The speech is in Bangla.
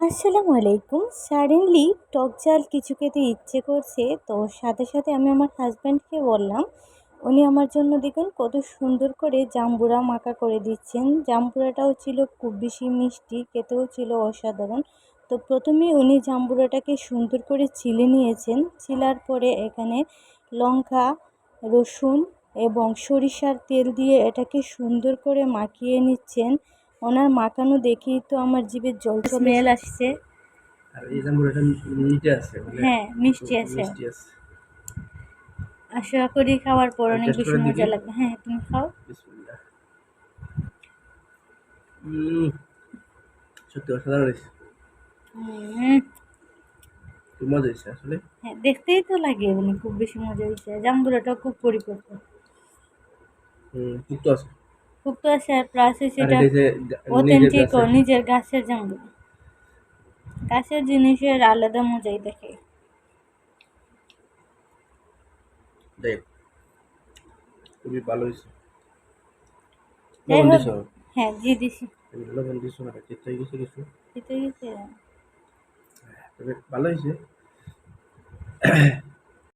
আসসালামু আলাইকুম। সাডেনলি টক ঝাল কিছু খেতে ইচ্ছে করছে, তো সাথে সাথে আমি আমার হাজব্যান্ডকে বললাম। উনি আমার জন্য দেখুন কত সুন্দর করে জাম্বুরা মাখা করে দিচ্ছেন। জাম্বুরাটাও ছিল খুব বেশি মিষ্টি, খেতেও ছিল অসাধারণ। তো প্রথমে উনি জাম্বুরাটাকে সুন্দর করে ছিলে নিয়েছেন। ছিলার পরে এখানে লঙ্কা, রসুন এবং সরিষার তেল দিয়ে এটাকে সুন্দর করে মাখিয়ে নিচ্ছেন। ওনার মাখানো দেখেই তো আমার জিভে জল স্মেল আসছে। আর এই জাম্বুরাটা মিঠে আছে, মানে হ্যাঁ, মিষ্টি আছে। মিষ্টি আছে। আশা করি খাওয়ার পর আমি অনেক টেস্ট বেশি করে দেখি। মজা লাগবে। হ্যাঁ, তুমি খাও। বিসমিল্লাহ। সত্যি অসাধারণ হয়েছে। হুম, খুব মজা হয়েছে আসলে। হ্যাঁ, দেখতেই তো লাগে মানে খুব বেশি মজা হয়েছে। জাম্বুরাটা খুব পরিপক্ক, পুক্ত আছে। খুব তো আছে, আর প্লাস আর সেটা এটা যে নিজের অথেন্টিক ও গাছের। নিজের গাছের জাম্বুরা। গাছের জিনিসের আলাদা মজাই দেখে। যাই হোক, খুবই ভালো হয়েছে। যাই লবণ হোক, দিছ? হ্যাঁ জি দিছি। লবণ দিছ না, খেতে গেছে কিছু। দিতে গেছে। তবে ভালো হয়েছে।